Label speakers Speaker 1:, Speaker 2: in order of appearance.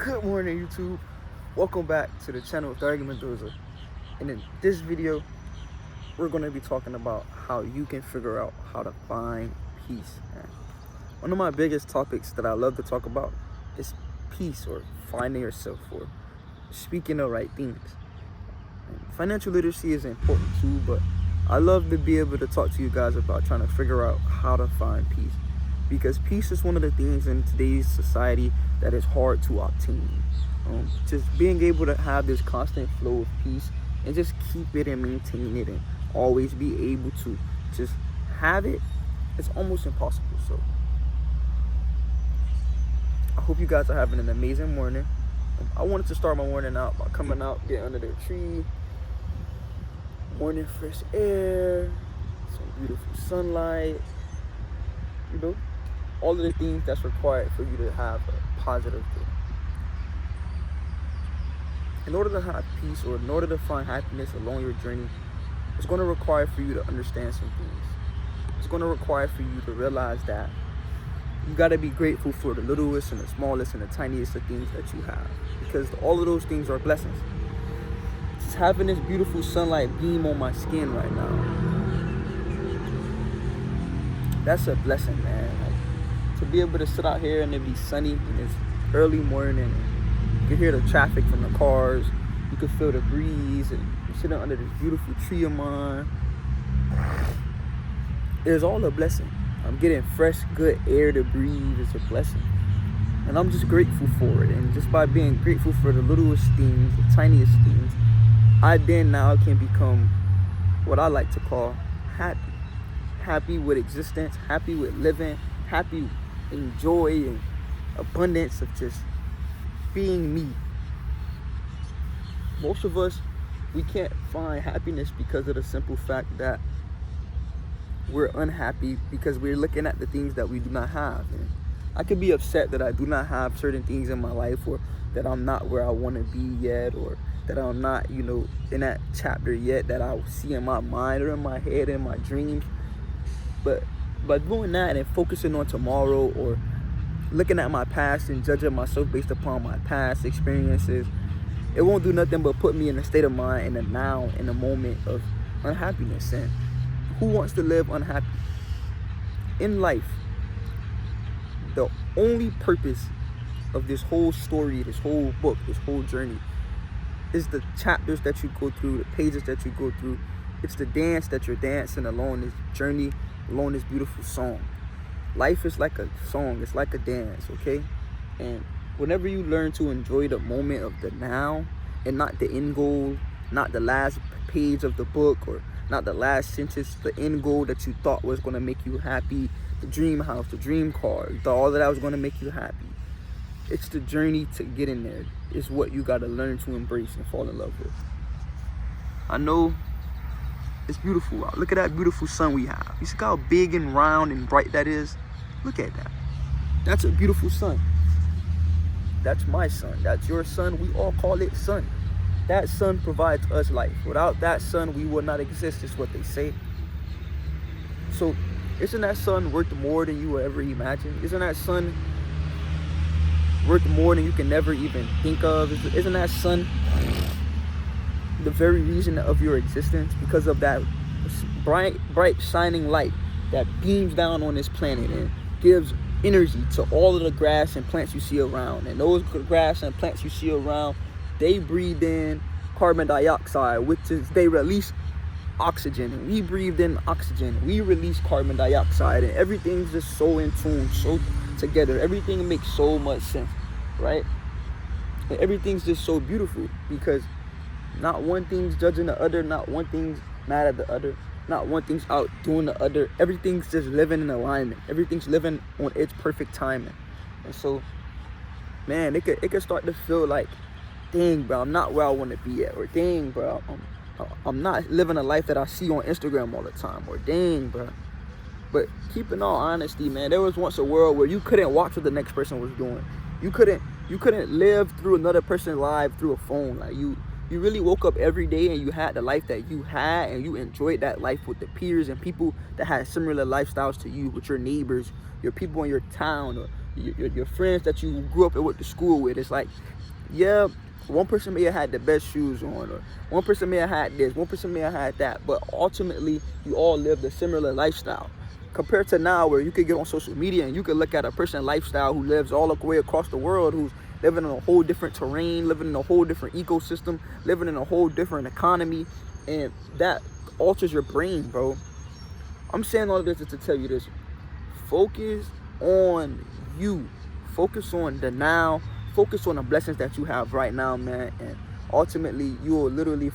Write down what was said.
Speaker 1: Good morning, YouTube. Welcome back to the channel with Dargy Mendoza. And in this video, we're going to be talking about how you can figure out how to find peace. Man. One of my biggest topics that I love to talk about is peace, or finding yourself, or speaking the right things. And financial literacy is important too, but I love to be able to talk to you guys about trying to figure out how to find peace. Because peace is one of the things in today's society that is hard to obtain. Just being able to have this constant flow of peace and just keep it and maintain it and always be able to just have it, it's almost impossible. So I hope you guys are having an amazing morning. I wanted to start my morning out by coming out, getting under the tree, morning fresh air, some beautiful sunlight, you know, all of the things that's required for you to have a positive day. In order to have peace, or in order to find happiness along your journey, it's going to require for you to understand some things. It's going to require for you to realize that you got to be grateful for the littlest and the smallest and the tiniest of things that you have, because all of those things are blessings. Just having this beautiful sunlight beam on my skin right now, that's a blessing, man. Like, to be able to sit out here and it be sunny and it's early morning, you can hear the traffic from the cars, you can feel the breeze, and you're sitting under this beautiful tree of mine. It's all a blessing. I'm getting fresh, good air to breathe. It's a blessing. And I'm just grateful for it. And just by being grateful for the littlest things, the tiniest things, I then now can become what I like to call happy. Happy with existence, happy with living, happy in joy and abundance of just being me. Most of us, we can't find happiness because of the simple fact that we're unhappy because we're looking at the things that we do not have. And I could be upset that I do not have certain things in my life, or that I'm not where I want to be yet, or that I'm not, in that chapter yet that I see in my mind or in my head, in my dreams. But by doing that and focusing on tomorrow, or looking at my past and judging myself based upon my past experiences, it won't do nothing but put me in a state of mind in the now, in the moment of unhappiness. And who wants to live unhappy? In life, the only purpose of this whole story, this whole book, this whole journey, is the chapters that you go through, the pages that you go through. It's the dance that you're dancing along this journey, along this beautiful song. Life is like a song, it's like a dance, okay? And whenever you learn to enjoy the moment of the now, and not the end goal, not the last page of the book, or not the last sentence, the end goal that you thought was going to make you happy, the dream house, the dream car, you thought all of that was going to make you happy. It's the journey to get in there. It's what you got to learn to embrace and fall in love with. I know it's beautiful out. Look at that beautiful sun we have. You see how big and round and bright that is? Look at that. That's a beautiful sun. That's my sun. That's your sun. We all call it sun. That sun provides us life. Without that sun, we would not exist, is what they say. So, isn't that sun worth more than you will ever imagine? Isn't that sun worth more than you can never even think of? Isn't that sun the very reason of your existence, because of that bright shining light that beams down on this planet and gives energy to all of the grass and plants you see around? And those grass and plants you see around, they breathe in carbon dioxide, which is, they release oxygen, and we breathe in oxygen, we release carbon dioxide, and everything's just so in tune, so together. Everything makes so much sense, right? And everything's just so beautiful, because not one thing's judging the other, not one thing's mad at the other, not one thing's out doing the other. Everything's just living in alignment. Everything's living on its perfect timing. And so, man, it could start to feel like, dang, bro, I'm not where I want to be at, or dang, bro, I'm not living a life that I see on Instagram all the time, or dang, bro. But keep in all honesty, man, there was once a world where you couldn't watch what the next person was doing. You couldn't live through another person's life through a phone. Like, you really woke up every day and you had the life that you had, and you enjoyed that life with the peers and people that had similar lifestyles to you, with your neighbors, your people in your town, or your friends that you grew up and went to school with. It's like, yeah, one person may have had the best shoes on, or one person may have had this, one person may have had that, but ultimately you all lived a similar lifestyle. Compared to now, where you could get on social media and you could look at a person lifestyle who lives all the way across the world, who's living in a whole different terrain, living in a whole different ecosystem, living in a whole different economy, and that alters your brain, bro. I'm saying all of this to tell you this. Focus on you. Focus on the now. Focus on the blessings that you have right now, man. And ultimately, you will literally